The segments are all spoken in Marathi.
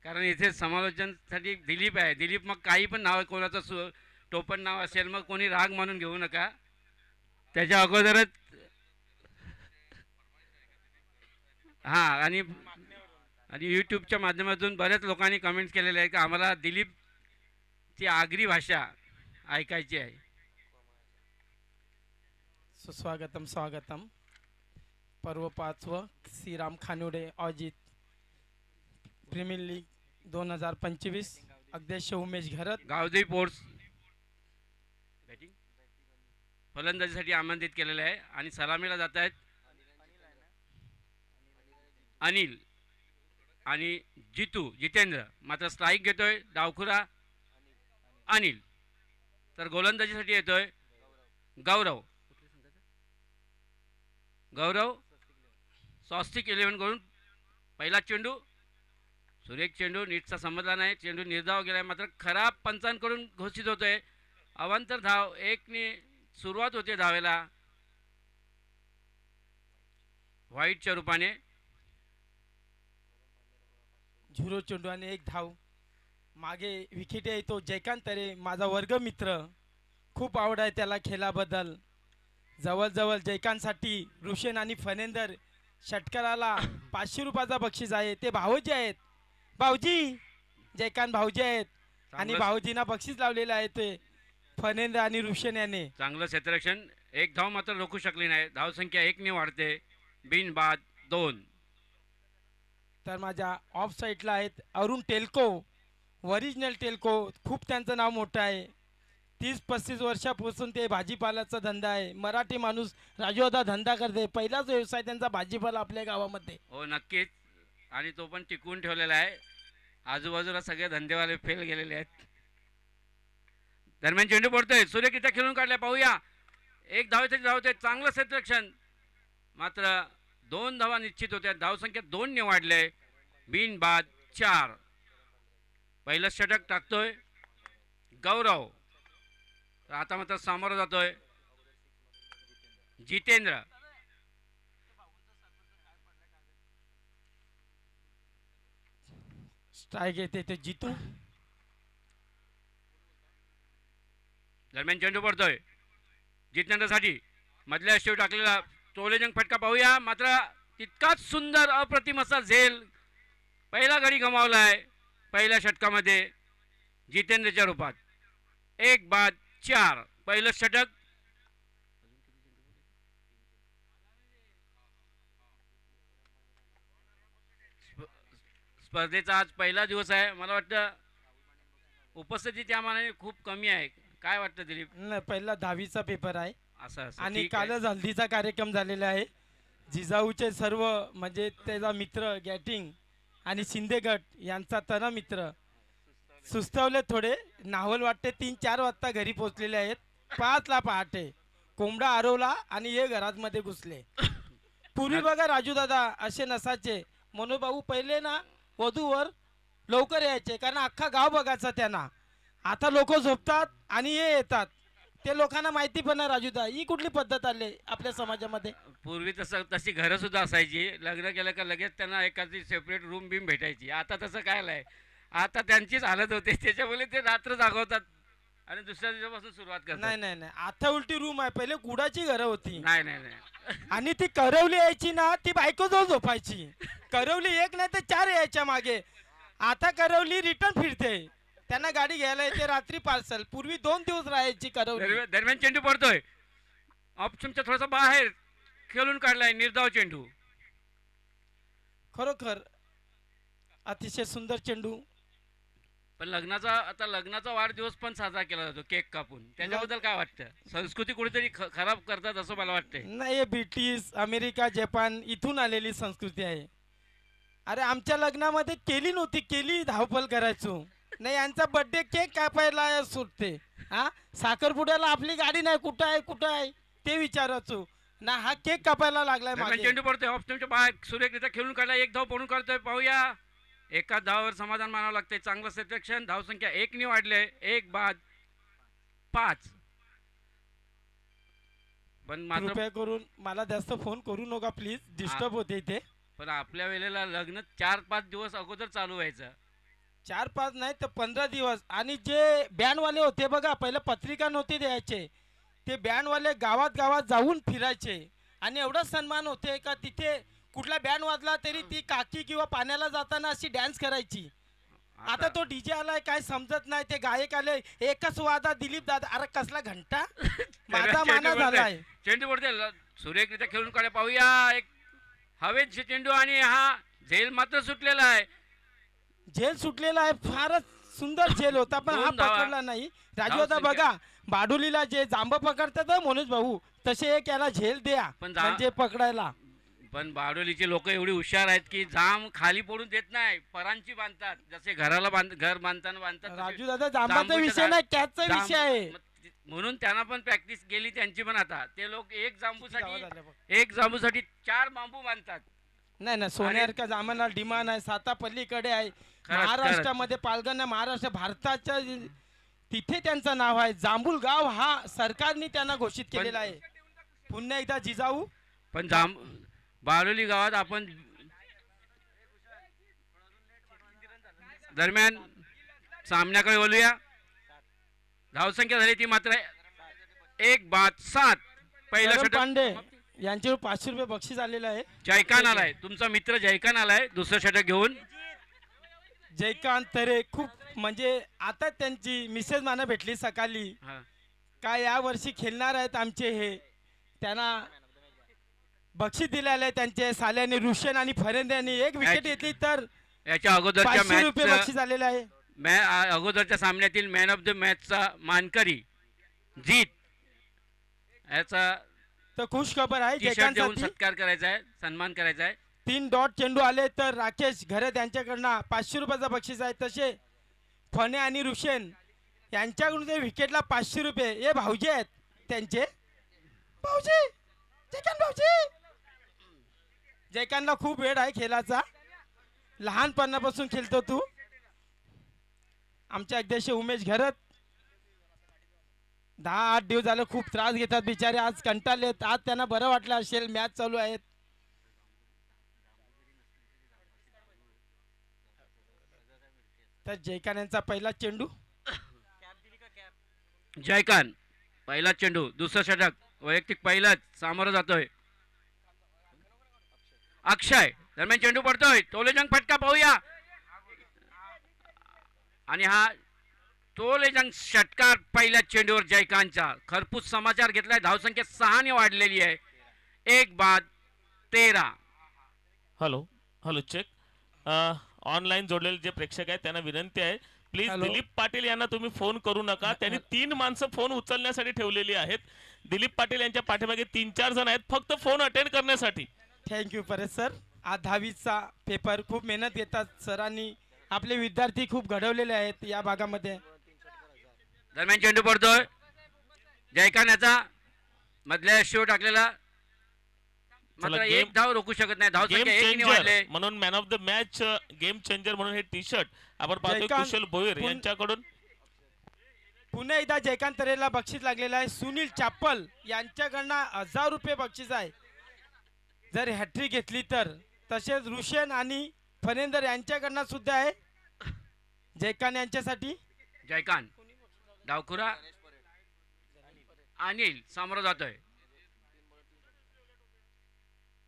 कारण इथे समालोचनसाठी दिलीप आहे. दिलीप मग काही पण नाव कोणाचं टोपण नाव असेल मग कोणी राग मानून घेऊ नका. त्याच्या अगोदरच हां आणि आणि यूट्यूबच्या माध्यमातून बऱ्याच लोकांनी कमेंट्स केलेले आहे की आम्हाला दिलीपची आगरी भाषा ऐकायची आहे. सुस्वागतम स्वागतम. पर्व 5व श्रीराम खानुडे अजित प्रीमियर लीग 2025. अध्यक्ष उमेश घरत. गावदेवी पोर्ट्स बॅटिंग फलंदाजीसाठी आमंत्रित केलेले आहे आणि सलामीला जात आहेत अनिल आणि जितेंद्र. मात्र स्ट्राईक घेतोय डावखुरा अनिल. तर गोलंदाजीसाठी येतोय गौरव. स्वस्तिक 11 करून पहिला चेंडू. सुरेख चेंडू नीटचा समजला नाही. चेंडू निर्धाव गेलाय मात्र खराब पंचांकडून घोषित होतोय. अवांतर धाव 1ने सुरुवात होते धावेला व्हाईटच्या रूपाने. 0 चेंडू आणि 1 धाव. मागे विकेट येतो जयकांत तरे, माझा वर्गमित्र. खूप आवड आहे त्याला खेळाबद्दल. जवळजवळ जयकांतसाठी रुशन आणि फनेंदर षटकाराला 500 रुपयाचा बक्षीस आहे. ते भाऊजी आहेत. भाऊजी जयकांत भाऊजी आहेत आणि भाऊजींना बक्षीस लावलेलं आहे ते फनेंदर आणि रुशन याने. चांगलं क्षेत्ररक्षण. 1 धाव मात्र रोखू शकली नाही. धावसंख्या 1ने वाढते. बिन बाद 2. तर माझ्या ऑफ साईडला आहेत अरुण टेल्को, ओरिजिनल टेल्को. खूप त्यांचं नाव मोठं आहे. 30-35 वर्षापासून ते भाजीपाल्याचा धंदा आहे. मराठी माणूस राजूदा धंदा करते. पहिलाच व्यवसाय त्यांचा भाजीपाला आपल्या गावामध्ये. हो नक्कीच. आणि तो पण टिकवून ठेवलेला आहे. आजूबाजूला सगळे धंदेवाले फेल गेलेले आहेत. दरम्यान चेंडू पडतोय. सूर्यकिता खेळून काढलाय. पाहूया 1 धावेसाठी धावते. चांगलं क्षेत्ररक्षण. मात्र 2 धावा निश्चित होत्या. धावसंख्या 2ने वाढले. बिन बाद 4. पहिलं षटक टाकतोय गौरव. आता मात्र सामोरं जातोय जितेंद्र. स्ट्राईक येते ते जितू. दरम्यान चेंडू पडतोय जितेंद्रसाठी. मधल्या शेव टाकलेला टोलेजंग फटका पाहूया. मात्र तितकाच सुंदर अप्रतिम असा झेल. पहिला गडी गमावलाय पहिल्या षटकामध्ये जितेंद्रच्या रूपात. 1 बाद 4. पहिलं षटक. स्पर्धेचा आज पहिला दिवस आहे. मला वाटतं उपस्थिती त्या मानाने खूप कमी आहे. काय वाटतं दिलीप? नाही, पहिला 10वीचा पेपर आहे असं आणि कालच हल्दीचा कार्यक्रम झालेला आहे. जिजाऊचे सर्व म्हणजे त्याचा मित्र गॅटिंग आणि शिंदेगट यांचा तना मित्र सुस्तवले थोडे. नावल वाटते 3-4 वाजता घरी पोचलेले आहेत. 5ला पहाटे कोंबडा हरवला आणि हे घरात घुसले. पूर्वी बघा राजू दादा असे नसायचे. मनोभाऊ पहिले ना वधूवर लवकर यायचे कारण अख्खा गाव बघायचा त्यांना. आता लोक झोपतात आणि हे येतात. ते लोकांना माहिती पण नाही राजूदा ही कुठली पद्धत आली आपल्या समाजामध्ये. पूर्वी तशी घरं सुद्धा असायची. लग्न केलं का लगेच त्यांना एखादी सेपरेट रूम बिम भेटायची. आता तसं काय आहे. आता त्यांचीच हालत होते. त्याच्यामुळे ते रात्र जागवतात आणि दुसऱ्या दिवसापासून सुरुवात करतात. नाही नाही नाही, आता उलटी रूम आहे. पहिले कुडाची घरं होती. नाही नाही नाही. आणि ती करवली यायची ना ती बायको जवळ झोपायची. करवली 1 नाही तर 4 यायच्या मागे. आता करवली रिटर्न फिरते. त्यांना गाडी घ्यायला येते रात्री पार्सल. पूर्वी 2 दिवस राहायची करवली. दरम्यान चेंडू पडतोय ऑप्शनच्या थोडासा बाहेर खेळून काढलाय. निर्धाव चेंडू. खरोखर अतिशय सुंदर चेंडू. पण लग्नाचा वाढदिवस पण साजरा केला जातो केक कापून. त्याच्याबद्दल काय वाटतं? संस्कृती कुठेतरी खराब करतात असं मला वाटतंय. नाही, हे ब्रिटिश अमेरिका जपान इथून आलेली संस्कृती आहे. अरे आमच्या लग्नामध्ये केली नव्हती. केली धावपल करायचो नाही. यांचा बर्थडे केक कापायला सुटते. हा साखरपुड्याला आपली गाडी नाही. कुठं आहे ते विचारायचो ना. हा केक कापायला लागलाय मागे. चेंडू पडतोय ऑप्शनच्या बाहेर. सुरेखरित्या खेळून काढला. 1 धाव पडून काढतोय. पाहूया. एका धावावर समाधान मानावं लागतंय. चांगलं क्षेत्ररक्षण. धावसंख्या 1ने वाढले. 1 बाद 5. पण कृपया करून मला जास्त फोन करू नका प्लीज. डिस्टर्ब होते इथे. पण आपल्या वेळेला लग्न 4-5 दिवस अगोदर चालू व्हायचं. 4-5 नाही तर 15 दिवस. आणि जे बँडवाले होते बघा, पहिलं पत्रिका नव्हते द्यायचे, ते बँडवाले गावात गावात जाऊन फिरायचे आणि एवढा सन्मान होते का तिथे कुठला बँड वाजला तरी ती काकी किंवा पाण्याला जाताना अशी डान्स करायची. आता तो डीजे आलाय काय समजत नाही, ते गायक आले एकच वादा दिलीप दादा, अरे कसला घंटा माझा माना झालाय. चेंडू पडते सुरेखरित्या खेळून काढे पाहूया. एक हवेत चेंडू आणि हा झेल मात्र सुटलेला आहे. झेल सुटलेला आहे, फारच सुंदर झेल होता पण हा दोन धावा. पकडला नाही. राजू आता बघा बाडुलीला जे जांब पकडतात ना मनोज भाऊ, तसे एक याला झेल द्या पण म्हणजे पकडायला. पण बारडोलीचे लोक एवढी हुशार आहेत की जाम खाली पडून देत नाही, परांची बांधतात, जसे घराला घर बांधताना बांधतात तसे. राजू दादा जांबाचा जांबूच्या विषय झाड- नाही, कॅचचा जांब- विषय आहे. म्हणून त्यांना पण प्रॅक्टिस गेली त्यांची पण. आता ते लोक एक गावात आल्या जांबूसाठी 4 बांबू बांधतात. नाही ना, सोन्यासारख्या जांभळाला डिमांड आहे, सातापल्लीकडे आहे, खरंच, महाराष्ट्रामध्ये पालघर महाराष्ट्र भारताच्या तिथे त्यांचं नाव आहे. जांभूळ गाव हा सरकारने त्यांना घोषित केलेला आहे. पुन्हा एकदा जिजाऊ पण बारडोली गावात आपण दरम्यान सामन्याकडे बोलूया. धावसंख्या झाली ती मात्र 1-7. पहिला करण षटक पांडे यांच्यावर 500 रुपये बक्षीस आलेलं आहे. जयकान आलाय, तुमचा मित्र जयकान आलाय दुसरं षटक घेऊन. जयकांत तरे खूप म्हणजे आता त्यांची मिसेस माना भेटली सकाळी, हा. काय या वर्षी खेळणार आहेत आमचे हे, त्यांना बक्षीस दिलेलं आहे. त्यांचे साल्याने रुशन आणि फरेंद्याने एक विकेट घेतली तर याच्या अगोदरच्या 500 रुपये मॅच बक्षीस आलेलं आहे. अगोदरच्या सामन्यातील मॅन ऑफ द मॅचचा मानकरी जीत याचा तर खुश खबर आहे टी शर्ट देऊन जयकांतसाठी. सत्कार करायचा आहे, सन्मान करायचा आहे. 3 डॉट चेंडू आले तर राकेश घरे त्यांच्याकडनं 500 रुपयाचा बक्षीस आहे. तसे फणे आणि रुशन यांच्याकडून ते विकेटला 500 रुपये. हे भाऊजी आहेत त्यांचे, भाऊजी जयकांत भाऊजी. जयकांतला खूप वेळ आहे खेळाचा, लहानपणापासून खेळतो तू. आमचे अध्यक्ष उमेश घरत 10-8 दिवस झाले खूप त्रास घेतात बिचारे, आज कंटाळलेत. आज त्यांना बरं वाटलं असेल, मॅच चालू आहेत. तर जयकांत यांचा पहिला चेंडू, जयकांत पहिला चेंडू, दुसरं षटक वैयक्तिक पहिलाच सामोरं जातोय अक्षय. दरम्यान चेंडू पडतोय, तोलेजंग फटका पाहूया. आणि हा तोलेजंग षटकार पहिल्या चेंडूवर जयकांतचा. खरपूस समाचार घेतलाय, धावसंख्या 6 ने वाढलेली आहे. 1-13. Hello hello check. ऑनलाईन जोडलेले जे प्रेक्षक आहेत त्यांना विनंती आहे, प्लीज हॅलो. दिलीप पाटील यांना तुम्ही फोन करू नका. त्यांनी 3 माणसं फोन उचलण्यासाठी ठेवलेली आहेत. दिलीप पाटील यांच्या पाठीमागे 3-4 जण आहेत फक्त फोन अटेंड करण्यासाठी. Thank you Paresh sir. आज 10वीचा पेपर खूप मेहनत घेतात सरांनी, आपले विद्यार्थी खूप घडवलेले आहेत या भागामध्ये. दरम्यान चेंडू पडतोय, जयकांत याचा मधल्या शिव टाकलेला, मात्र चला, एक धाव रोखू शकत नाही. गेम धावसंख्या 1 ने वाढले. चेंजर म्हणून man of the match game changer म्हणून हे टी शर्ट आपण पाहतोय जयकांत कुशल भोईर यांच्याकडून. पुन्हा एकदा जयकांत तरेला बक्षीस लागलेलं आहे. सुनील चाप्पल यांच्याकडनं 1000 रुपये बक्षीस आहे जर हॅट्रिक घेतली तर. तसेच रुशन आणि फनेंदर यांच्याकडनं सुद्धा आहे जयकांत यांच्यासाठी. जयकांत डावखुरा अनिल सामोरं जातोय.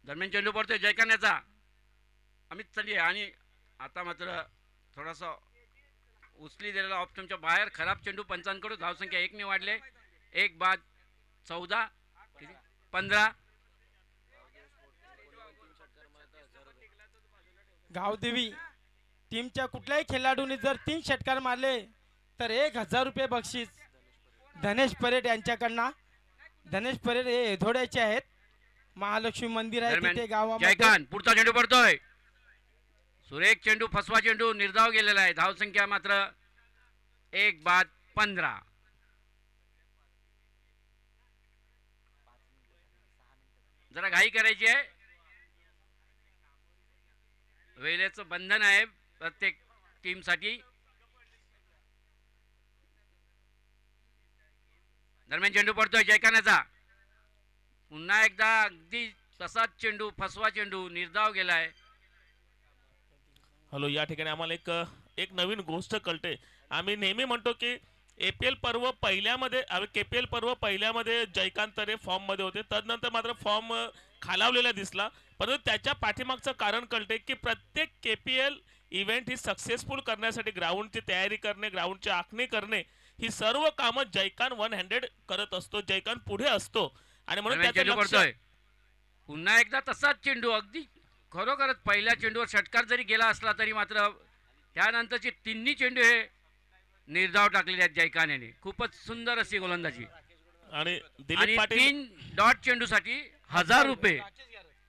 दरम्यान चेंडू पडतोय जयकांत याचा, अमित चलिये. आणि आता मात्र थोडासा उचली दिलेला ऑप्शनच्या बाहेर, खराब चेंडू पंचांकडून. धावसंख्या 1 ने वाढले. 1-14 15. गावदेवी टीमच्या कुठल्याही खेळाडूने जर 3 षटकार मारले तर 1000 रुपये बक्षीस धनेश परेड यांच्याकडनं. धनेश परेड हे एधोड्याचे आहेत, महालक्ष्मी मंदिर आहे तिथे गावामध्ये. जयकांत पुढचा चेंडू पडतोय, सुरेख चेंडू, फसवा चेंडू, निर्धाव गेलेला आहे. धावसंख्या मात्र 1-15. जरा घाई करायची आहे, वेळेचं बंधन आहे प्रत्येक टीमसाठी. दरम्यान चेंडू पडतोय जयकांतचा, पुन्हा एकदा अगदी तसाच चेंडू, फसवा चेंडू, निर्धाव गेलाय. हॅलो, या ठिकाणी आम्हाला एक नवीन गोष्ट कळते. आम्ही नेहमी म्हणतो की एपीएल पर्व पहिल्यामध्ये केपीएल पर्व पहिल्यामध्ये जयकांत तरे फॉर्म मध्ये होते, तदनंतर मात्र फॉर्म खालावलेला दिसला. परंतु त्याच्या पाठीमागचं कारण कळते की प्रत्येक केपीएल इव्हेंट ही सक्सेसफुल करण्यासाठी ग्राउंडची तयारी करणे, ग्राउंडची आखणी करणे, ही सर्व कामं जयकांत वन हँडेड करत असतो. जयकांत पुढे असतो आणि म्हणून दरम्यान त्याचं चेंडू लक्ष पडतोय. पुन्हा एकदा तसाच चेंडू, अगदी खरोखरच पहिल्या चेंडूवर षटकार जरी गेला असला तरी मात्र त्यानंतरचे तिन्ही चेंडू हे निर्धाव टाकलेले आहेत जयकांत यांनी. खूपच सुंदर अशी गोलंदाजी. आणि आणि दिलीप पाटील 3 डॉट चेंडूसाठी 1000 रुपये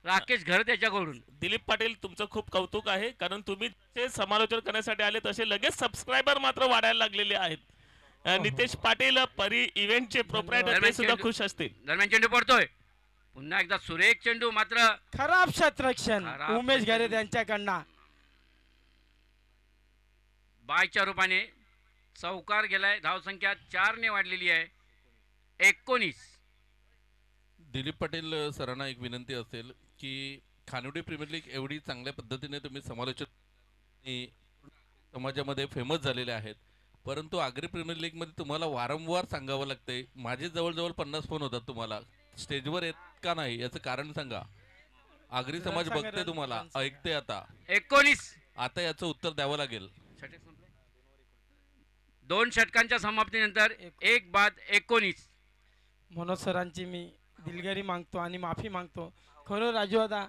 राकेश घर त्याच्याकडून. दिलीप पाटील तुमचं खूप कौतुक आहे, कारण तुम्ही ते समालोचन करण्यासाठी आले तसे लगेच सबस्क्रायबर मात्र वाढायला लागलेले आहेत. नितेश पाटील परी इव्हेंटचे प्रोप्रायटर ते सुद्धा खुश असतील. दरम्यान चेंडू पडतोय. पुन्हा एकदा सुरेख चेंडू, मात्र खराब क्षेत्ररक्षण खराब उमेश घरे क्षेत्ररक्षण. त्यांच्याकडनं. बायच्या रूपाने चौकार गेलाय. धावसंख्या 4 ने वाढलेली आहे. 19. दिलीप पाटील सरांना एक विनंती असेल की खानोडी प्रीमियर लीग एवढी चांगल्या पद्धतीने तुम्ही समालोचन समाजामध्ये फेमस झालेले आहेत, परंतु आगरी प्रीमियर लीग मध्ये तुम्हाला वारंवार सांगावं लागतंय. माझे जवळजवळ 50 फोन होतात तुम्हाला, स्टेजवर येत का नाही याचं कारण सांगा. आगरी समाज बघते तुम्हाला, ऐकते आता 19. आता याचं उत्तर द्यावं लागेल. 2 षटकांच्या समाप्तीनंतर 1 बाद 19. मनोज सरांची मी दिलगिरी मागतो आणि माफी मागतो. खरं राजू दादा,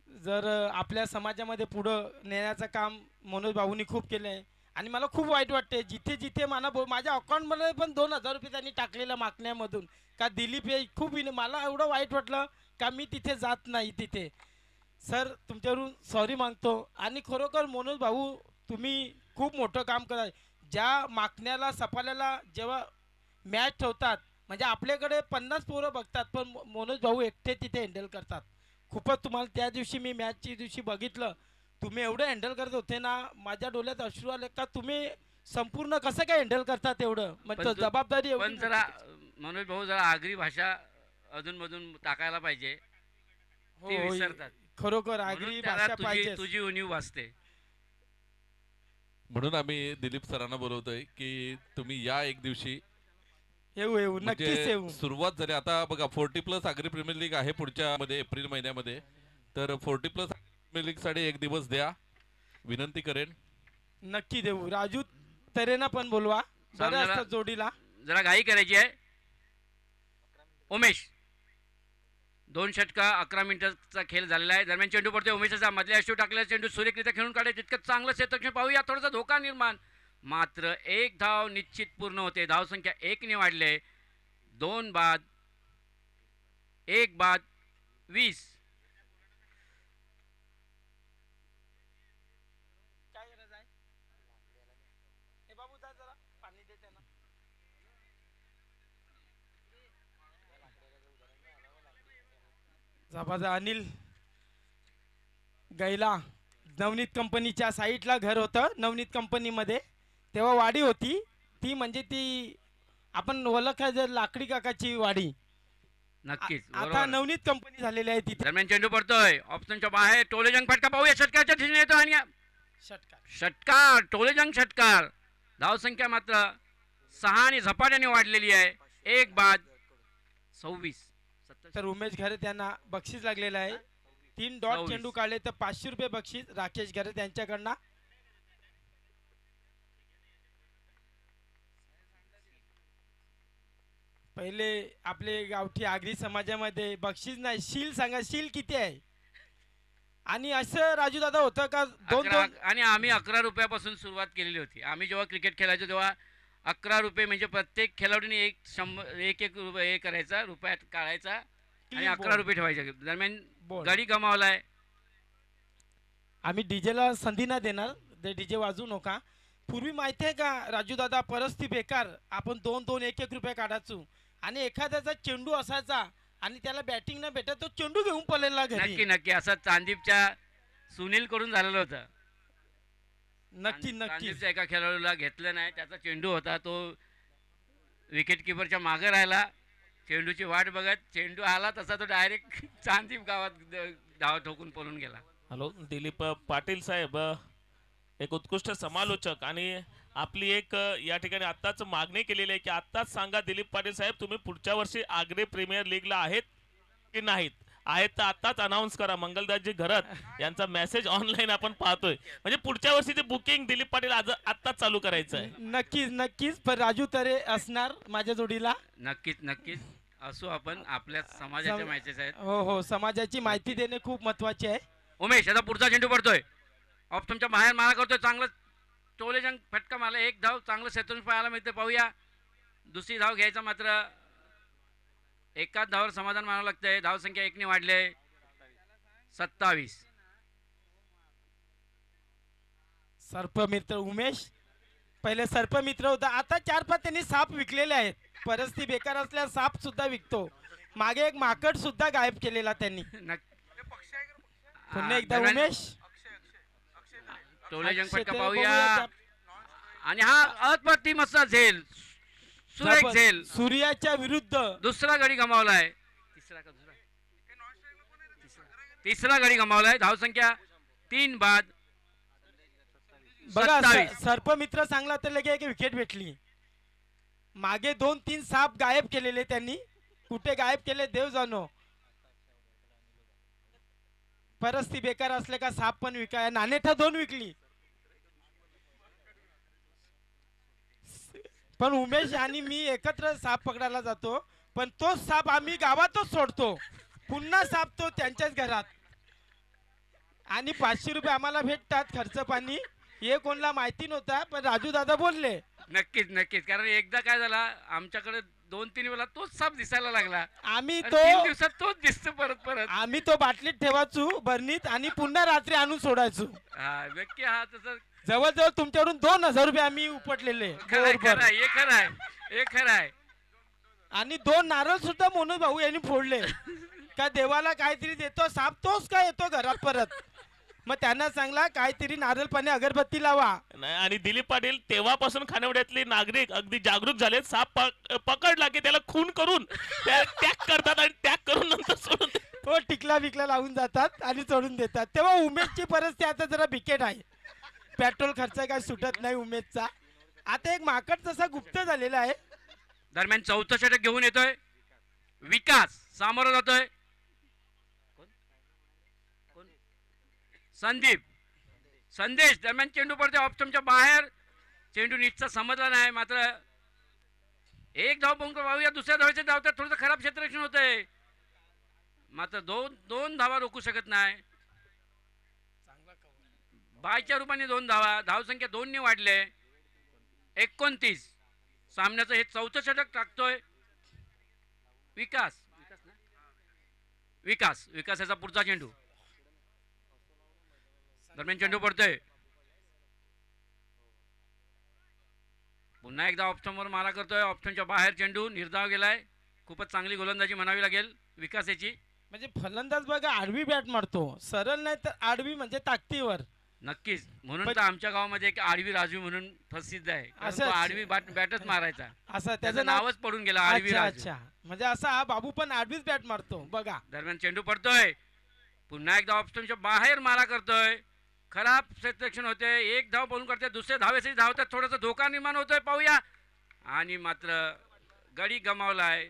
जर आपल्या समाजामध्ये पुढं नेण्याचं काम मनोज भाऊनी खूप केलं आहे आणि मला खूप वाईट वाटते. जिथे जिथे माझ्या अकाउंटमध्ये पण 2000 रुपये त्यांनी टाकलेल्या मागण्यामधून का दिलीप हे खूप मला एवढं वाईट वाटलं का मी तिथे जात नाही. तिथे सर तुमच्यावरून सॉरी मागतो. आणि खरोखर मनोज भाऊ तुम्ही खूप मोठं काम करा. ज्या मागण्याला सपाल्याला जेव्हा मॅच ठेवतात, म्हणजे आपल्याकडे 50 पोरं बघतात, पण मनोज भाऊ एकटे तिथे हँडल करतात. खूपच तुम्हाला त्या दिवशी मी मॅचच्या दिवशी बघितलं, तुम्ही एवढं हँडल करत होते ना, माझ्या डोळ्यात अश्रू आले का तुम्ही संपूर्ण कसं काय हँडल करतात एवढं, म्हणजे जबाबदारी पण जरा मनोज भाऊ जरा आगरी भाषा अधूनमधून टाकायला पाहिजे. ते हो, विसरतात. खरोखर आगरी म्हणून त्याला भाषा पाहिजे. तुझी उणीव वाचते. म्हणून आम्ही दिलीप सरांना बोलवतोय की तुम्ही या एक दिवशी. येऊ नक्कीच म्हणजे येऊ. सुरुवात झाली आता बघा. 40+ आगरी प्रीमियर लीग आहे पुढच्या मध्ये एप्रिल महिन्यामध्ये, तर 40+ प्रीमियर लीग साठी एक दिवस द्या, विनंती करेन. नक्की देऊ. राजू तरेना पण बोलवा बरं जरा- असतं जोडीला. जरा घाई करायची आहे. उमेश 2 षटका 11 मिनिटाचा खेळ झालेला आहे. दरम्यान चेंडू पडतोय. उमेशचा मधल्या अष्टू टाकलेला चेंडू सुरेखरित्या खेळून काढे. तितकं चांगलं क्षेत्ररक्षण पाहूया. थोडासा धोका निर्माण, मात्र 1 धाव निश्चित पूर्ण होते. धावसंख्या 1 ने वाढले. 2 बाद 1 बाद 20. जाबाजा अनिल गैला नवनीत कंपनीच्या साईटला घर होतं. नवनीत कंपनीमध्ये तेव्हा वाडी होती ती, म्हणजे ती आपण ओळखायचं लाकडी काकाची वाडी. नक्कीच आता बरोबर. नवनीत कंपनी झालेली आहे तिथे. दरम्यान चेंडू पडतोय ऑप्शनच्या बाहेर. टोलेजंग फटका पाहूया. षटकाच्या दिशेने येतो आणि षटकार. षटकार. टोलेजंग षटकार. धावसंख्या मात्र 6 आणि झपाट्याने वाढलेली आहे. 1 बाद 26. तर उमेश घरे त्यांना बक्षीस लागलेलं आहे. 3 डॉट 26. चेंडू काढले तर 500 रुपये बक्षीस राकेश घरे त्यांच्याकडनं. पहिले आपले गावठी आगरी समाजामध्ये बक्षीस नाही, शील सांगा, शील किती आहे. आणि असं राजू दादा होतं का 2-2 आणि आम्ही 11 रुपयापासून सुरुवात केलेली होती. आम्ही जेव्हा क्रिकेट खेळायचो तेव्हा 11 रुपये, म्हणजे प्रत्येक खेळाडूने एक रुपये हे करायचा, रुपयात काढायचा आणि 11 रुपये ठेवायचे. दरम्यान गडी गमावलाय. आम्ही डीजेला संधी नाही देणार, ते डीजे वाजू नका. पूर्वी माहिती आहे का राजू दादा, परिस्थिती बेकार, आपण 2-2 1-1 रुपये काढायचो आणि एखाद्याचा चेंडू असायचा आणि त्याला बॅटिंग न भेटत तो चेंडू घेऊन पळलेला घरी. नक्की नक्की असं चांदीपच्या सुनील कडून झालेलं होतं. नक्की नक्की. चांदीपच्या एका खेळाडूला घेतलं नाही, त्याचा चेंडू होता, तो विकेट किपरच्या मागे राहिला चेंडूची वाट बघत. चेंडू आला तसा तो डायरेक्ट चांदीप गावात धाव ठोकून पळून गेला. हॅलो दिलीप पाटील साहेब, एक उत्कृष्ट समालोचक आणि आपली एक या ठिकाणी आत्ताच मागणी केलेली आहे की आत्ताच सांगा दिलीप पाटील साहेब, तुम्ही पुढच्या वर्षी आग्रे प्रीमियर लीगला आहेत की नाहीत. आहेत तर आत्ताच अनाऊन्स करा. मंगलदासजी घरात यांचा मेसेज ऑनलाईन आपण पाहतोय. म्हणजे पुढच्या वर्षीचे बुकिंग दिलीप पाटील आज आत्ताच चालू करायचं आहे. नक्कीच नक्कीच. पण राजू तरे असणार माझ्या जोडीला. नक्कीच नक्कीच असू आपण. आपल्या समाजाच्या मॅचेस आहेत. हो हो, समाजाची माहिती देणे खूप महत्वाचे आहे. उमेश आता पुढचा चेंडू पडतोय. ऑफ तुमच्या बाहेर मारा करतोय. चांगलं टोलेजंग फटका मारला. एक धाव चांगलं सेतून पाहायला मिळते. पाहूया दुसरी धाव घ्यायचा मात्र एकाच धावावर समाधान मानावं लागतंय. धावसंख्या 1 ने वाढले 27. सर्पमित्र उमेश पहिले सर्पमित्र होता, आता 4-5 त्यांनी साप विकलेले आहेत. परिस्थिती बेकार असल्यास साप सुद्धा विकतो. मागे एक माकड सुद्धा गायब केलेला त्यांनी. पुन्हा एकदा उमेश टोलेजंग अक्षय फटका ते पाहूया. बघूया. आणि हा अप्रतिम असा झेल, सुरेख झेल. सूर्याच्या विरुद्ध दुसरा गडी गमावलाय. तिसरा गडी गमावलाय. धावसंख्या 3 बाद बघा. 27. सर्पमित्र चांगला तर लगे एक विकेट भेटली. मागे 2-3 साप गायब केलेले त्यांनी. कुठे गायब केले देव जाणो. परिस्थिती बेकार असले का साप पण विकाय. नाणेठा 2 विकली. पण उमेश आणि मी एकत्र साप पकडायला जातो, पण तोच साप आम्ही गावातच सोडतो. पुन्हा साप तो त्यांच्याच घरात. आणि 500 रुपये आम्हाला भेटतात खर्च पाणी. हे कोणाला माहिती नव्हता, पण राजू दादा बोलले. नक्कीच नक्कीच. कारण एकदा काय झाला, आमच्याकडे 2-3 वेळा तोच साप दिसायला लागला. आम्ही आणि तो 3 दिवसात तोच दिसतो परत परत. आम्ही तो बाटलीत ठेवायचो बरणीत आणि पुन्हा रात्री आणून सोडायचो. हा नक्की. हा तसं जवळजवळ तुमच्याकडून 2000 रुपये आम्ही उपटलेले. खरंय बरोबर. खरंय. हे खरंय. हे खरंय. आणि 2 नारळ सुद्धा मनोज भाऊ यांनी फोडले. का देवाला काहीतरी देतो साप, तोच का येतो घरात परत. मग त्यांना सांगला काहीतरी नारळ पाणी अगरबत्ती लावा. नाही, आणि दिलीप पाटील तेव्हापासून खानावड्यातले नागरिक अगदी जागरूक झालेत. साप पकडला की त्याला खून करून टॅग करतात आणि टॅग करून नंतर सोडून तो टिकला बिकला लावून जातात आणि सोडून देतात. तेव्हा उमेशची परिस्थिती आता जरा बिकेट आहे. पेट्रोल खर्च काय सुटत नाही उमेशचा. आता एक माकड तसा गुप्त झालेला आहे. दरम्यान चौथं षटक घेऊन येतोय विकास. सामोरं जातोय संदीप. संदेश. दरम्यान चेंडू पडते ऑप्शनच्या बाहेर. चेंडू नीटचा समजला नाही. मात्र एक धाव बंक पाहूया. दुसऱ्या धावेच्या धावतात थोडंसं खराब क्षेत्ररक्षण होतंय. मात्र दोन धावा रोखू शकत नाही. बायच्या रूपाने 2 धावा. धावसंख्या 2 ने वाढले 29. सामन्याचं हे चौथं षटक टाकतोय विकास. विकास याचा पुढचा चेंडू. दरम्यान चेंडू पडतोय. पुन्हा एकदा ऑप्शनवर मारा करतोय. ऑप्शनच्या बाहेर चेंडू निर्धाव गेलाय. खूपच चांगली गोलंदाजी म्हणावी लागेल विकास याची. म्हणजे फलंदाज बघा आडवी बॅट मारतो, सरळ नाही तर आडवी म्हणजे ताकदीवर. नक्कीच. म्हणून तर आमच्या गावामध्ये एक आडवी राजू म्हणून प्रसिद्ध आहे. कारण असं तो आडवी बॅटच मारायचा. असं त्याचं नावच पडून गेलं आडवी अच्छा राजू. अच्छा. म्हणजे असा हा बाबू पण आडवीच बॅट मारतो बघा. दरम्यान चेंडू पडतोय. पुन्हा एकदा ऑप्शनच्या बाहेर मारा करतोय. खराब क्षेत्ररक्षण होते. एक धाव बॉलिंग करते. दुसऱ्या धावेसाठी धावतात. थोडासा धोका निर्माण होतोय. पाहूया. आणि मात्र गडी गमावलाय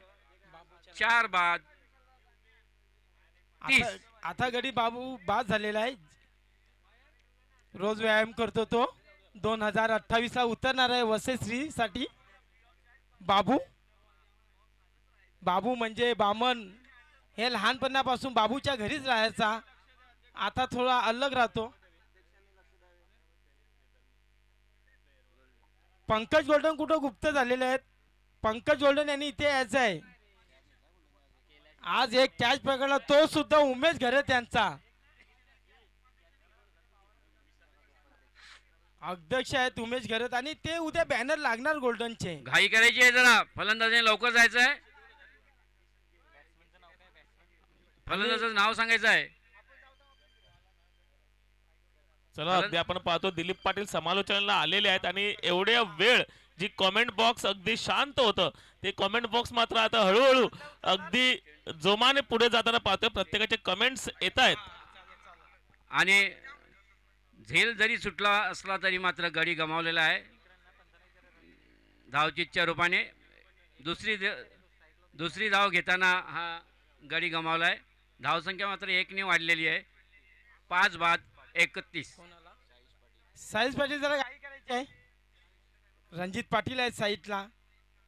4 बाद 30. आता गडी बाबू बाद झालेला आहे. रोज व्यायाम करतो तो. 2028 ला उतरणार आहे वसईश्री साठी. बाबू म्हणजे बामन. हे लहानपणापासून बाबूच्या घरीच राहायचा. आता थोडा अलग राहतो. पंकज गोल्डन कुठं गुप्त झालेले आहेत. पंकज गोल्डन यांनी इथे यायचं आहे. आज एक कॅच पकडला तो सुद्धा उमेश घरे त्यांचा. अध्यक्ष आहेत उमेश घरत आणि ते उद्या बॅनर लागणार गोल्डनचे. घाई करायची आहे जरा. फलंदाजाने लवकर जायचं आहे. फलंदाजाचं नाव सांगायचं आहे. चला अगदी आपण पाहतो दिलीप पाटील समालोचनाला आलेले आहेत आणि एवढ्या वेळ जी कमेंट बॉक्स अगदी शांत होतं ते कमेंट बॉक्स मात्र आता हळूहळू अगदी जोमाने पुढे जाताना पाहतोय. प्रत्येकाचे कमेंट्स येत आहेत आणि झेल जरी सुटला असला तरी मात्र गडी गमावलेला आहे धावचीतच्या रूपाने. दुसरी धाव घेताना हा गडी गमावला आहे. धावसंख्या मात्र 1ने वाढलेली आहे. 5 बाद 31. साईज पाटील जरा घाई करायची आहे. रणजित पाटील आहेत साईडला,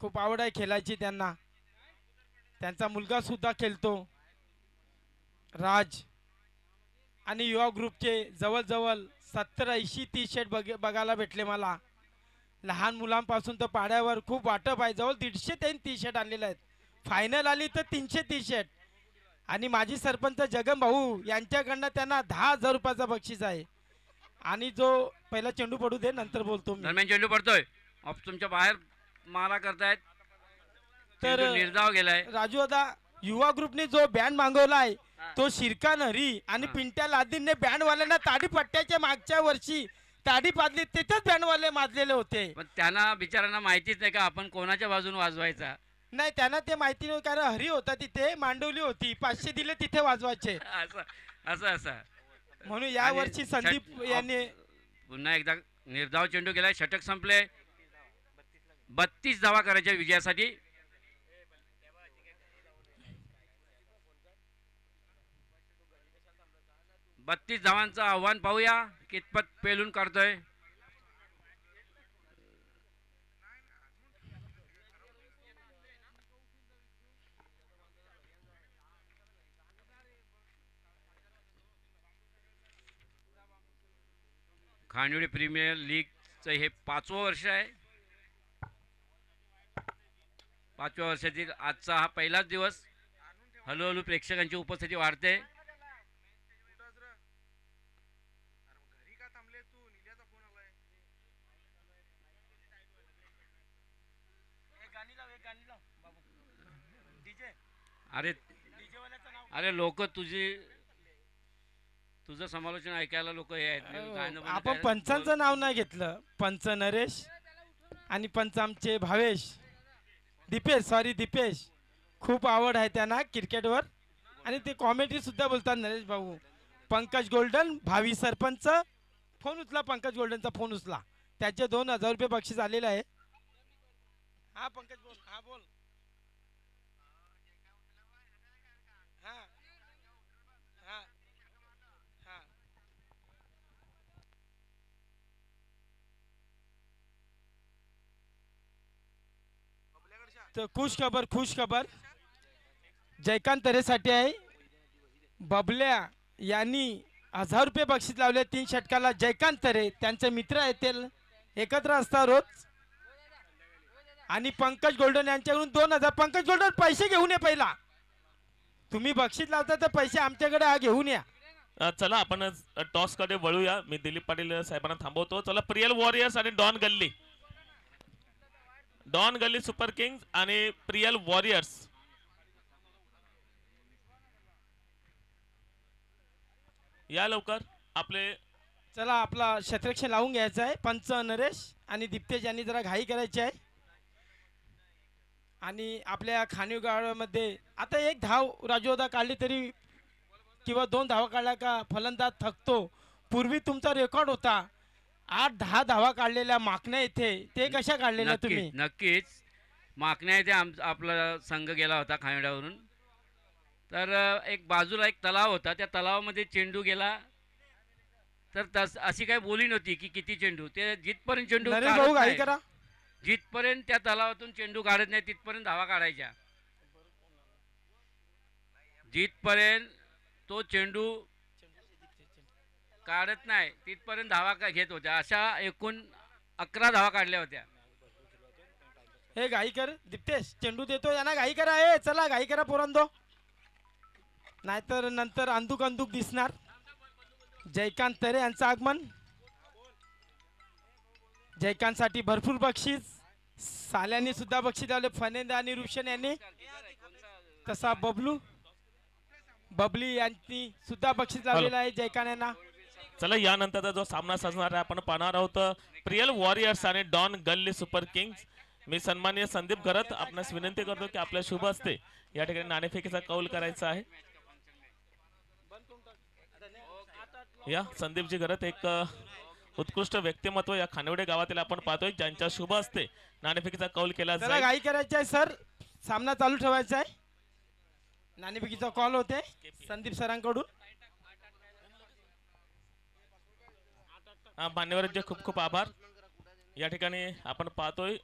खूप आवड आहे खेळायची त्यांना. त्यांचा मुलगा सुद्धा खेळतो राज. आणि युवा ग्रुपचे जवळजवळ 70-80 टी शर्ट बघायला भेटले मला. लहान मुलांपासून तर पाड्यावर खूप वाटप आहे. जवळ 150 टी शर्ट आणलेले आहेत. फायनल आली तर 300 टी शर्ट. आणि माजी सरपंच जगन भाऊ यांच्याकडनं त्यांना 10,000 रुपयाचा बक्षीस आहे. आणि जो पहिला चेंडू पडू दे नंतर बोलतो मी. दरम्यान चेंडू पडतोय. ऑफ तुमच्या बाहेर मारा करतायत. तर चेंडू निर्धाव गेलाय. राजू दादा, युवा ग्रुपने जो बँड मागवला आहे तो शिरकान हरी आणि पिंट्या लादीनने बँडवाल्यांना ताडीपट्ट्याच्या मागच्या वर्षी ताडी पाजली, तिथेच बँडवाले माजलेले होते. पण त्यांना बिचारांना माहितीच नाही का आपण कोणाच्या बाजूने वाजवायचा. नाही, त्यांना ते माहिती नव्हतं कारण हरी होता तिथे, मांडवली होती, 500 दिले तिथे वाजवायचे. असं म्हणून या आणि वर्षी संदीप यांनी पुन्हा एकदा निर्धाव चेंडू गेलाय. षटक संपले. 32 धावा करायच्या विजयासाठी. बत्तीस धावांचं आव्हान पाहूया कितपत पेलून काढतोय. खानवडी प्रीमियर लीगचं हे 5वं वर्ष आहे. 5व्या वर्षातील आजचा हा पहिलाच दिवस. हळूहळू प्रेक्षकांची उपस्थिती वाढते. अरे अरे लोक तुझं समालोचन ऐकायला लोक हे आहेत. गाणं आपण पंचांचं नाव नाही घेतलं. पंच नरेश आणि पंच आमचे भावेश, दीपेश. खूप आवड आहे त्यांना क्रिकेटवर आणि ते कॉमेडी सुद्धा बोलतात. नरेश भाऊ, पंकज गोल्डन भावी सरपंच, फोन उचला. पंकज गोल्डनचा फोन उचला. त्याचे 2,000 रुपये बक्षीस आलेले आहे. हा पंकज बोल. हा बोल. हा हा हा तर खुश खबर जयकांत तरेसाठी आहे. बबल्या यांनी 1,000 रुपये बक्षीस लावले 3 षटकाला. जयकांत तरे त्यांचे मित्र येतील, एकत्र असतात रोज. आणि पंकज गोल्डन यांच्याकडून 2,000. पंकज गोल्डन पैसे घेऊन ये पहिला. तुम्ही बक्षीस लावता तर पैसे आमच्याकडे घेऊन या. चला आपण टॉस कडे वळूया. मी दिलीप पाटील साहेबांना थांबवतो. चला, प्रियल वॉरियर्स आणि डॉन गल्ली सुपर किंग्स आणि प्रियल वॉरियर्स. या लवकर. चला, आपला क्षेत्ररक्षण लावून घ्यायचं आहे. पंच नरेश आणि दीप्तेश यांनी जरा घाई करायची आहे. आणि आपल्या खानिवगावामध्ये आता 1 धाव राजोदा काढली तरी किंवा 2 धावा काढल्या का फलंदाज थकतो. पूर्वी तुमचा रेकॉर्ड होता 8-10 धावा काढलेल्या माकण्या इथे. ते कशा काढलेल्या तुम्ही? नक्कीच माकण्या इथे आपला संघ गेला होता खानिवड्यावरून. तर एक बाजूला एक तलाव होता. त्या तलावामध्ये चेंडू गेला तर अशी काही बोली नव्हती की किती चेंडू. ते जिथपर्यंत चेंडू करा, जिथपर्यंत त्या तलावातून चेंडू काढत नाही तिथपर्यंत धावा काढायच्या. जिथपर्यंत तो चेंडू काढत नाही तिथपर्यंत धावा घेत होत्या. अशा एकूण 11 धावा काढल्या होत्या. हे घाई कर दीप्तेश, चेंडू देतो यांना. घाई करा. हे चला घाई करा पोरांनो, नाहीतर नंतर अंदूक दिसणार. जयकांत तरे यांचं आगमन. जयकांतसाठी भरपूर बक्षीस. साल्यांनी सुद्धा बक्षीस लावले. फनेंदा आणि रुशन यांनी. तसा बबली यांनी सुद्धा बक्षीस लावलेलं आहे जयकांत यांना. चला, यानंतरचा जो सामना सजणार आहे आपण पाहणार आहोत प्रियल वॉरियर्स आणि डॉन गल्ली सुपर किंग्स. मी सन्माननीय संदीप घरत आपणास विनंती करतो की आपल्या शुभ हस्ते या ठिकाणी नाणेफेकीचा कौल करायचा आहे. या संदीपजी घरत एक उत्कृष्ट व्यक्तिमत्व या खानिवडे गावातील आपण पाहतोय, ज्यांच्या शुभ हस्ते नाणेफेकीचा कौल केला त्याला जाईल. घाई करायची आहे सर, सामना चालू ठेवायचा आहे. नाणेफेकीचा कॉल होते संदीप सरांकडून. मान्यवरांचे खूप खूप आभार. या ठिकाणी आपण पाहतोय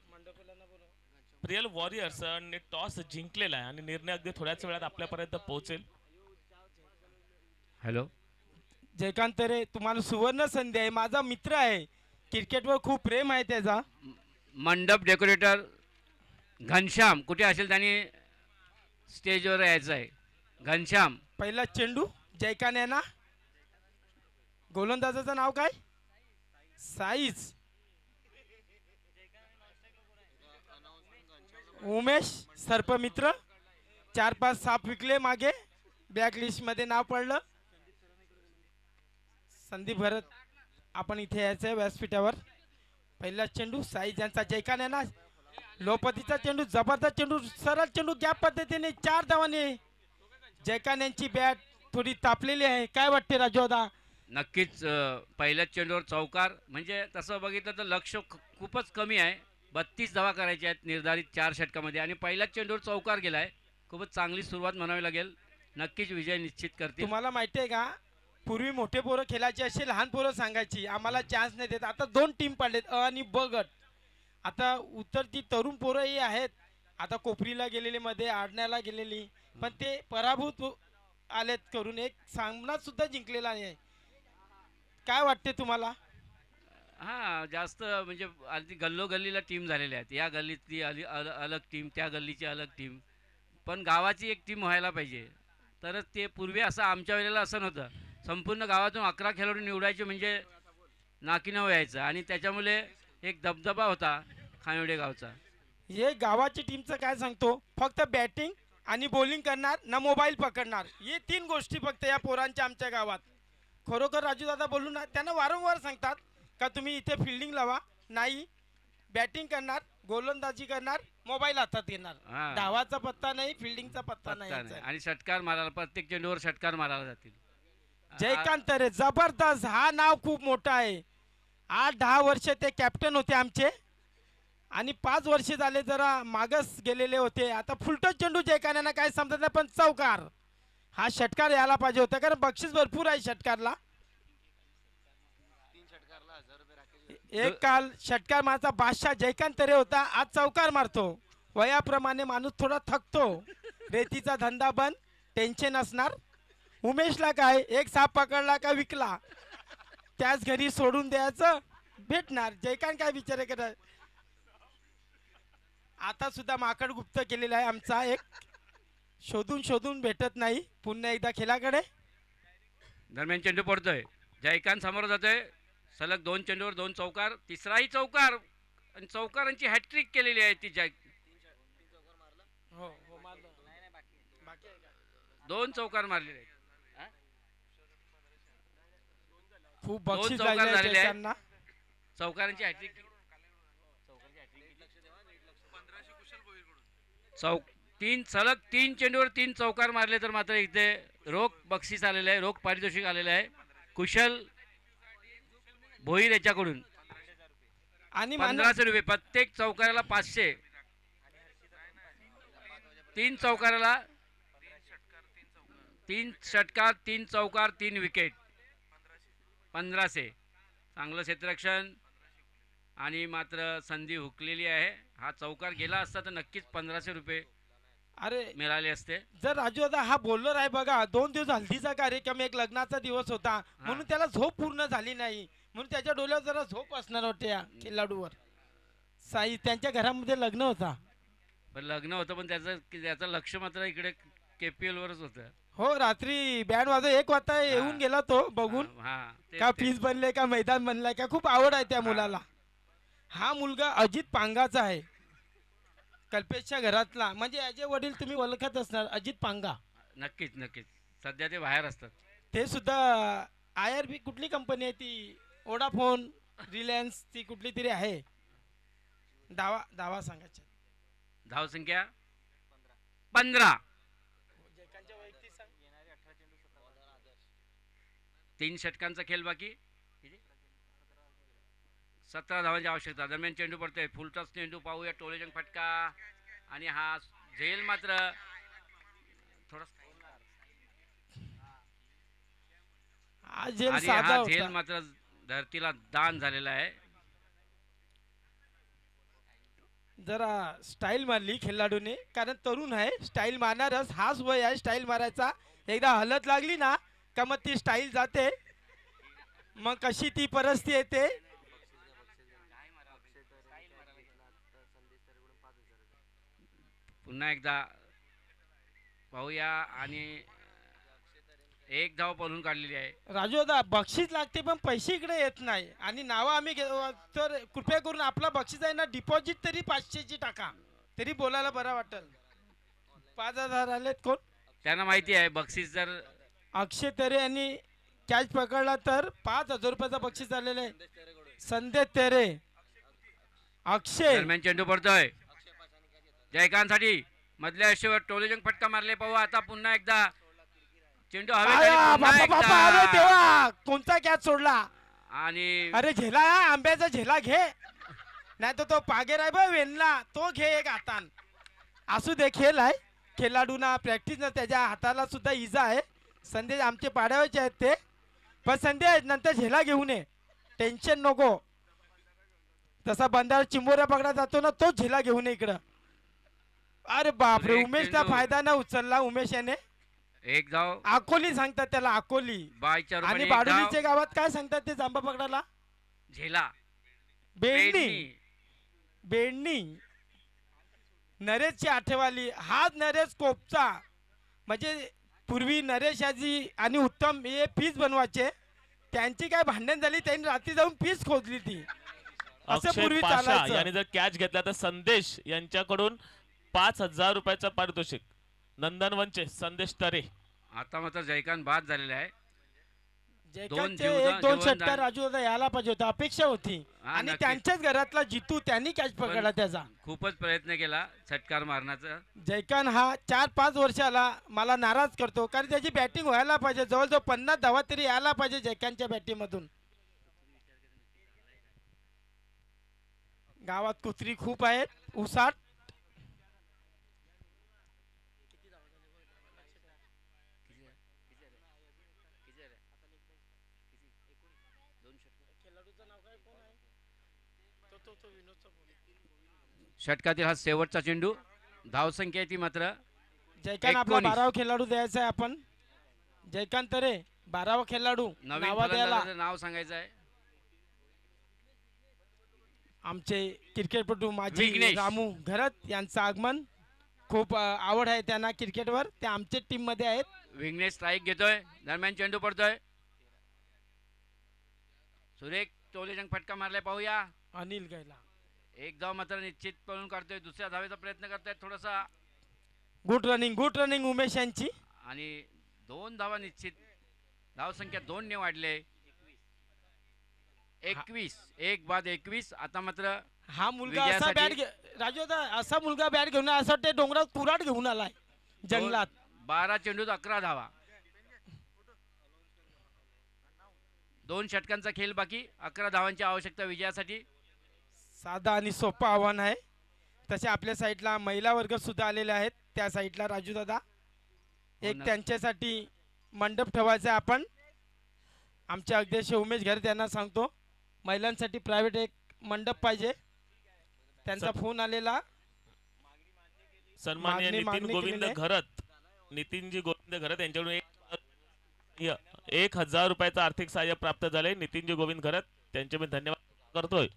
रिअल वॉरियर्स ने टॉस जिंकलेला आहे आणि निर्णय अगदी थोड्याच वेळात आपल्यापर्यंत पोहोचेल. हॅलो जयकांत रे, तुम्हाला सुवर्ण संधी आहे. माझा मित्र आहे, क्रिकेटवर खूप प्रेम आहे त्याचा. मंडप डेकोरेटर घनश्याम कुठे असेल त्यांनी स्टेजवर यायचं आहे. घनश्याम पहिला चेंडू जयकान यांना. गोलंदाजाचं नाव काय? साईज. उमेश सर्पमित्र 4-5 साप विकले मागे, ब्लॅक लिस्ट मध्ये नाव पडलं. संदीप भरत आपण इथे यायचंय व्यासपीठावर. पहिला चेंडू साईज यांचा जयकान यांना. लोपतीचा चेंडू, जबरदस्त चेंडू, सरळ चेंडू, गॅप पद्धतीने 4 धावांनी. जयकान यांची बॅट थोडी तापलेली आहे. काय वाटते राजोदा? नक्कीच पहिल्याच चेंडूवर चौकार, म्हणजे तसं बघितलं तर लक्ष खूपच कमी आहे. 32 धावा करायच्या आहेत निर्धारित 4 षटकामध्ये आणि पहिल्याच चेंडूवर चौकार गेला आहे. खूपच चांगली सुरुवात म्हणावी लागेल. नक्कीच विजय निश्चित करतील. तुम्हाला माहिती आहे का, पूर्वी मोठे पोरं खेळायचे, असे लहान पोरं सांगायची आम्हाला चान्स नाही देत. आता 2 टीम पडलेत, अ आणि ब गट. आता उतरती तरुण पोरंही आहेत. आता कोपरीला गेलेली, मध्ये आडण्याला गेलेली, पण ते पराभूत आलेत करून. एक सामना सुद्धा जिंकलेला आहे. काय वाटते तुम्हाला? हां, जास्त म्हणजे अगदी गल्लोगल्लीला टीम झालेल्या आहेत. या गल्लीतली अलग टीम, त्या गल्लीची अलग टीम, पण गावाची एक टीम व्हायला पाहिजे. तरच ते, पूर्वी असं आमच्या वेळेला असं नव्हतं. संपूर्ण गावातून 11 खेळाडू निवडायचे म्हणजे नाकीनऊ यायचं आणि त्याच्यामुळे एक दबदबा होता खानिवडे गावचा. हे गावाची टीमचं काय सांगतो, फक्त बॅटिंग आणि बॉलिंग करणार ना, मोबाईल पकडणार. हे 3 गोष्टी फक्त या पोरांच्या आमच्या गावात. खरोखर राजूदादा बोलून ना, त्यांना वारंवार सांगतात का तुम्ही इथे फिल्डिंग लावा. नाही, बॅटिंग करणार, गोलंदाजी करणार, मोबाईल हातात घेणार. हां. धावाचा पत्ता नाही, फिल्डिंगचा पत्ता पत्ता नाही. नाही. आणि षटकार मारायला, प्रत्येक चेंडूवर षटकार मारायला जातील. जयकांत रे जबरदस्त, हा नाव खूप मोठा आहे. 8-10 वर्ष ते कॅप्टन होते आमचे आणि 5 वर्ष झाले जरा मागस गेलेले होते. आता फुलटो चेंडू जयकांना काय समजत नाही, पण चौकार. हा षटकार यायला पाहिजे होता, कारण बक्षीस भरपूर आहे षटकारला. एक काल षटकार मारचा बादशाह जयकांत रे होता, आज चौकार मारतो. वयाप्रमाणे माणूस थोडा थकतो. रेतीचा धंदा बंद, टेन्शन असणार. उमेशला काय, एक साप पकडला का विकला, त्याच घरी सोडून द्यायचं, भेटणार. जयकांत काय विचार करत. आता सुद्धा माकड गुप्त केलेला आहे आमचा एक, शोधून शोधून भेटत नाही. पुन्हा एकदा खेळाकडे. दरम्यान चेंडू पडतोय, जयकांत समोर जातोय. सलग 2 चेंडूवर 2 चौकार, तिसराही चौकार आणि चौकारांची हॅट्रिक केलेली आहे ती. हो हो मारलं. बाकी आहे का? 2 चौकार मारलेले आहेत. खूप दोन बक्षीस चौकार लागले झालेले आहेत. जयकांना. चौकारांची हॅट्रिक. सलग 3 चेंडूवर 3 चौकार मारले तर मात्र इथे रोख बक्षीस आलेलं आहे, रोख पारितोषिक आलेलं आहे. कुशल भोईर याच्याकडून आणि 1500 रुपये. प्रत्येक चौकाराला 500. 3 चौकाराला 3 षटकार, 3 चौकार, 3 विकेट, 1500. चांगलं क्षेत्ररक्षण आणि मात्र संधी हुकलेली आहे. हा चौकार गेला असता तर नक्कीच 1500 रुपये अरे मिळाले असते. जर राजू दादा हा बॉलर आहे बघा, 2 दिवस हल्दीचा कार्यक्रम, एक लग्नाचा दिवस होता, म्हणून त्याला झोप पूर्ण झाली नाही, म्हणून त्याच्या डोळ्यावर जरा झोप असणार होते या खेळाडूवर. साई त्यांच्या घरामध्ये लग्न होता. पण लग्न होतं, पण त्याचं लक्ष मात्र इकडे KPL वरच होतं. हो, रात्री बँड वाजव 1 वाजता येऊन गेला तो बघून. का पीच बनले का मैदान बनलाय का. खूप आवड आहे त्या मुलाला. हा मुलगा अजित पांगाचा आहे, कल्पेशच्या घरातला. म्हणजे याचे वडील तुम्ही ओळखत असणार, अजित पांगा. नक्कीच नक्कीच. सध्या ते बाहेर असतात. ते सुद्धा IRB कुठली कंपनी आहे ती, वोडाफोन, रिलायन्स, ती कुठली तरी आहे. दावा सांगायचे. धावसंख्या 15. 3 षटकांचा खेळ बाकी. 17 धावांची आवश्यकता. दरम्यान चेंडू पडतोय, फुलटॉस चेंडू पाहूया. टोलेजंग फटका आणि हा झेल मात्र थोडा हा झेल आणि साधा हा झेल होता. मात्र धरतीला दान झालेला आहे. जरा स्टाईल मारली खेळाडूने, कारण तरुण आहे, स्टाईल मारणारच, हाच वय आहे स्टाईल मारायचा. एकदा हलत लागली ना का मग ती स्टाईल जाते, मग कशी ती परिस्थिती येते. पुन्हा एकदा पाहूया आणि एक धाव पळून काढलेली आहे. राजू दादा बक्षीस लागते पण पैसे इकडे येत नाही, आणि नावं आम्ही तर कृपया करून आपला बक्षीस आहे ना डिपॉझिट तरी 500ची टाका, तरी बोलायला बरं वाटेल. 5000 आलेत कोण त्यांना माहिती आहे बक्षीस जर अक्षय तेरे यांनी कॅच पकडला तर 5000 रुपयाचा बक्षीस आलेलं आहे. संदेश तेरे, अक्षय, दरम्यान चेंडू पडतोय जयकांतसाठी. मधल्या यशवर टोलेजंग फटका मारले. पाहू आता पुन्हा एकदा चेंडू आया, बापा बापा, अरे हवे देवा, कोणता कॅच सोडला. आणि अरे झेला, आंब्याचा झेला घे, नाही तर तो पागेर आहे बा वेनला, तो घे एक हातान. असू दे, खेळ आहे, खेळाडूंना प्रॅक्टिस ना, त्याच्या हाताला सुद्धा इजा आहे. संदेश आमचे पाड्यावरचे आहेत ते, पण संदेश नंतर झेला घेऊन ये, टेन्शन नको. तसा बंदार चिंबोऱ्या पकडा जातो ना, तोच झेला घेऊन ये इकडं. अरे बापरे, एक उमेशचा चेंडू. फायदा ना उचलला उमेश याने. एक धाव. अकोली सांगतात त्याला, अकोली. बायच्या आणि रूपाने एक धाव. बाडोलीच्या गावात काय सांगतात ते जांबा पकडाला? झेला. बेंडणी. बेंडणी. नरेशची आठवली, हाच नरेश कोपचा. म्हणजे पूर्वी नरेश आजी आणि उत्तम हे पीस बनवायचे, त्यांची काय भांडण झाली, त्यांनी रात्री जाऊन पीस खोदली ती. असं अक्षय पूर्वी पाशा चालायचं. याने जर कॅच घेतला तर संदेश यांच्याकडून 5000 रुपयाचं पारितोषिक. नंदनवनचे संदेश तरे. आता मात्र जयकांत बाद झालेला आहे. जयकांतचे जीवदान- एक दोन जीवनदान. षटकार राजू दादा यायला पाहिजे होता, अपेक्षा होती. हा, आणि नक्कीच. त्यांच्याच घरातला जितू त्यांनी कॅच पकडला त्याचा. खूपच प्रयत्न केला षटकार मारण्याचा. जयकांत हा 4-5 वर्षाला मला नाराज करतो, कारण त्याची बॅटिंग व्हायला पाहिजे, जवळजवळ 50 धावा तरी यायला पाहिजे जयकांतच्या बॅटिंग मधून. गावात कुत्री खूप आहेत, उसाट. षटकातील हा शेवटचा चेंडू. धावसंख्या आहे ती मात्र जयकांत आपला 19. 12वा खेळाडू द्यायचा आहे आपण. जयकांत रे 12वा खेळाडू नवीन नावा द्यायला. फलंदाजाचं नाव सांगायचं आहे. आमचे क्रिकेटपटू माजी विघ्नेश. रामू घरत यांचं आगमन. खूप आवड आहे त्यांना क्रिकेटवर, ते आमच्या टीम मध्ये आहेत. विघ्नेश स्ट्राईक घेतोय. दरम्यान चेंडू पडतोय. सुरेख टोलेजंग फटका मारलाय. पाहूया. अनिल गैला एक धाव मात्र निश्चित पळून काढतोय. दुसऱ्या धावेचा प्रयत्न करतायत थोडासा. गुड रनिंग उमेश यांची. आणि 2 धावा निश्चित. धावसंख्या 2 ने वाढले. 21 1 बाद 21. आता मात्र हा मुलगा असा विजयासाठी- बॅट राजू दादा, असा मुलगा बॅट घेऊन असं वाटते डोंगरात कुऱ्हाड घेऊन आलाय जंगलात. 12 चेंडूत 11 धावा. 2 षटकांचा खेळ बाकी. 11 धावांची आवश्यकता विजयासाठी. साधा आणि सोपं आव्हान आहे. तसे आपल्या साईडला महिला वर्ग सुद्धा आलेले आहेत त्या साईडला राजू दादा. एक ना. त्यांच्यासाठी मंडप ठेवायचा आहे आपण. आमचे अध्यक्ष उमेश घर त्यांना सांगतो, महिलांसाठी प्रायव्हेट एक मंडप पाहिजे. त्यांचा फोन आलेला. सन्माननीय नितीन मागणी गोविंद केलेली घरत, नितीनजी गोविंद घरत यांच्याकडून 1000 रुपयाचं आर्थिक सहाय्य प्राप्त झाले. नितीनजी गोविंद घरत त्यांचे मी धन्यवाद करतोय.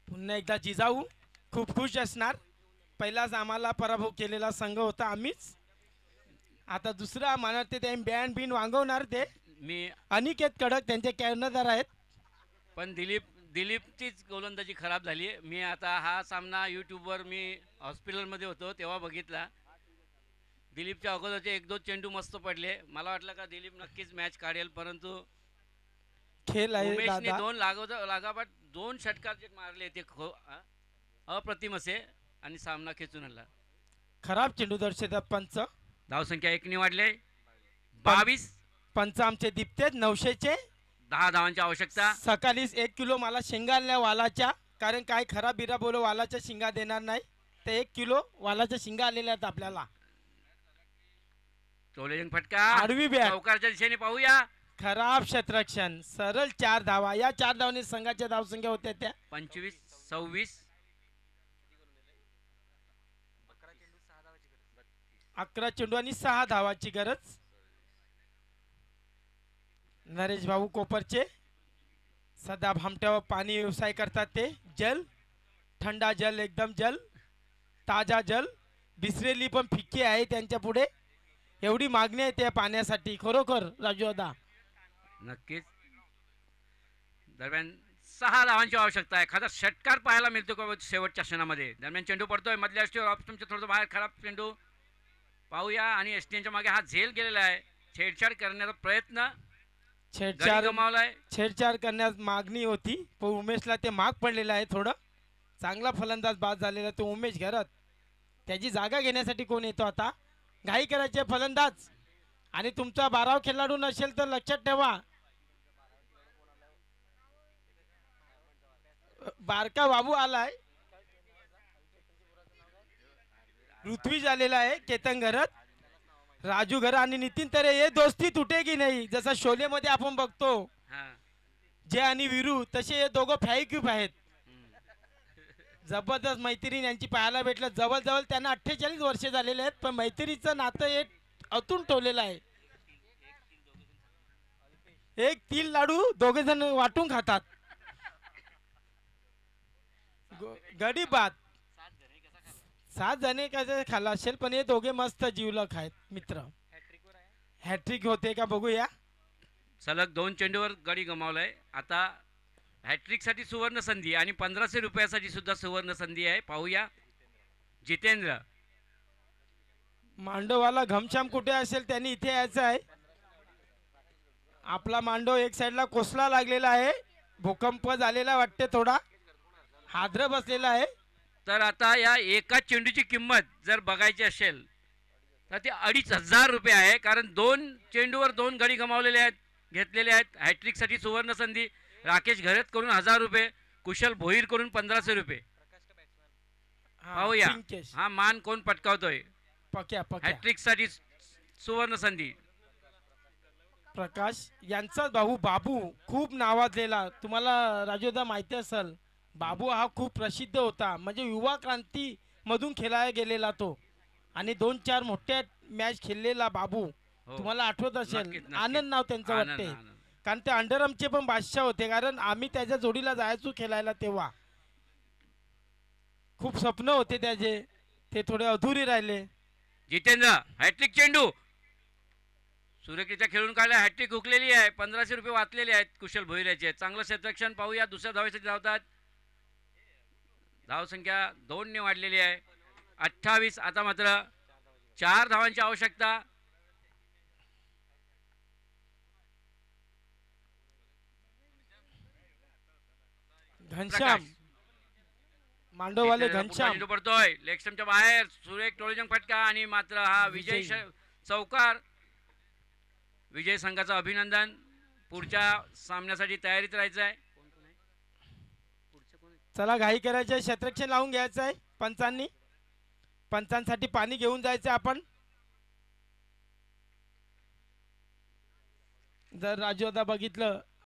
पुन्हा एकदा जिजाऊ खूप खुश असणार. पहिलाच आम्हाला पराभव केलेला संघ होता आम्हीच. आता दुसरा मला ते बँड बिन वांगवणार ते मी अनिकेत कडक त्यांचे कर्णधार आहेत. पण दिलीपचीच गोलंदाजी खराब झाली. मी आता हा सामना यूट्यूबवर मी हॉस्पिटलमध्ये होतो तेव्हा बघितला. दिलीपच्या अगोदरचे 1-2 चेंडू मस्त पडले. मला वाटलं का दिलीप नक्कीच मॅच काढेल, परंतु खेळ आहे उमेशने दादा. लगापाट 2 षटकार जे मारले ते अप्रतिम असे आणि सामना खेचून आणला. खराब चेंडू दर्शवतात पंच. धावसंख्या 1 वाढले 22. पंच आमचे दिपतेत 900चे. 10 धावांची आवश्यकता. सकाळीच 1 किलो मला शेंगा आणल्या वालाच्या, कारण काय खराब बिरा बोलो वालाच्या शिंगा देणार नाही, तर 1 किलो वालाच्या शिंगा आलेल्या आहेत आपल्याला. टोलेजंग फटका आडवी बॅट. चौकारच्या दिशेने पाहूया. खराब क्षेत्ररक्षण, सरळ 4 धावा. या 4 धावांनी संघाच्या धावसंख्या होत्या त्या 25, 26. 11 चेंडू आणि 6 धावाची गरज. नरेश भाऊ कोपरचे सदा भामट्यावर पाणी व्यवसाय करतात ते. जल थंडा जल, एकदम जल ताजा जल. बिसरेली पण फिक्की आहे त्यांच्या पुढे. एवढी मागणी आहे त्या पाण्यासाठी खरोखर राजू दादा. नक्कीच. दरम्यान 6 धावांची आवश्यकता आहे. एखादा षटकार पाहायला मिळतो का शेवटच्या क्षणामध्ये. दरम्यान चेंडू पडतोय मधल्या अष्टीवर ऑप्शनच्या थोडं बाहेर. खराब चेंडू पाहूया. आणि एसटीएनच्या मागे हा झेल गेलेला आहे. छेडछाड करण्याचा प्रयत्न. छेडछाड गमावलाय. छेडछाड करण्यास मागणी होती, पण उमेशला ते माग पडलेलं आहे. थोडं चांगला फलंदाज बाद झालेला तो उमेश घरत. त्याची जागा घेण्यासाठी कोण येतो आता. घाई करायचे फलंदाज. आणि तुमचा 12वा खेळाडू नसेल तर लक्षात ठेवा, बारका बाबू आलाय. ऋत्विज आलेला आहे. केतन घरत, राजू घर आणि नितीन तरे. हे दोस्ती तुटेगी नाही. जसा शोले मध्ये आपण बघतो हा. जे आणि विरू, तसे हे दोघं फ्याईक्यूब आहेत. जबरदस्त मैत्रीण यांची पाहायला भेटलं. जवळजवळ त्यांना 48 वर्षे झालेले आहेत, पण मैत्रीचं नातं हे अतून ठेवलेलं आहे. एक तीन लाडू दोघे जण वाटून खातात. गडी बात 7 जणे कसं खाल्ला असेल, पण हे दोघे मस्त जीवलक आहेत मित्र. हॅट्रिक होते का बघूया. सलग 2 चेंडूवर गडी गमावलाय. आता हॅट्रिकसाठी सुवर्ण संधी आणि 1500 रुपयासाठी सुद्धा सुवर्ण संधी आहे. पाहूया. जितेंद्र मांडववाला घमश्याम कुठे असेल त्यांनी इथे यायचं आहे. आपला मांडव एक साईडला कोसला लागलेला आहे. भूकंप झालेला वाटते, थोडा हादर बसलेला आहे. तर आता या एका चेंडूची किंमत जर बघायची असेल तर ती 2500 रुपये आहे. कारण 2 चेंडूवर 2 गडी गमावलेले आहेत, घेतलेले आहेत. हॅट्रिकसाठी सुवर्ण संधी. राकेश घरत करून 1000 रुपये, कुशल भोईर करून 1500 रुपये. पाहूया पिंकेश. हा मान कोण पटकावतोय. पक्या पक्या हॅट्रिकसाठी सुवर्ण संधी. प्रकाश यांचा भाऊ बाबू खूप नावाजलेला. तुम्हाला राजोदा माहिती असेल, बाबू हा खूप प्रसिद्ध होता. म्हणजे युवा क्रांती मधून खेळायला गेलेला तो, आणि 2-4 मोठ्या मॅच खेळलेला बाबू. हो. तुम्हाला आठवत असेल. नक्कीच, नक्कीच. आनंद नाव त्यांचं आनंद, वाटते. आनंद. कारण ते अंडरआर्मचे पण बादशाह होते. कारण आम्ही त्याच्या जोडीला जायचो खेळायला तेव्हा. खूप स्वप्न होते त्याचे, ते थोडे अधुरे राहिले. जितेंद्र हॅट्रिक चेंडू सुरेखीच्या खेळून काढल्या. हॅट्रिक हुकलेली आहे. 1500 रुपये वाचलेले आहेत कुशल भोईराचे. चांगलं क्षेत्ररक्षण. पाहूया. दुसऱ्या धावेसाठी धावतात. धावसंख्या 2 ने वाढलेली आहे. 28. आता मात्र 4 धावांची आवश्यकता. घनश्याम मांडववाले घनश्याम. चेंडू पडतोय लेग स्टंपच्या बाहेर. सुरेख टोळीजंग फटका आणि मात्र हा विजय चौकार. विजय संघाचं अभिनंदन. पुढच्या सामन्यासाठी तयारीत राहायचं आहे. चला घाई करायचं, क्षेत्ररक्षण लावून घ्यायचं आहे. पंचांसाठी पाणी घेऊन जायचं आपण. जर राजू आता बघितलं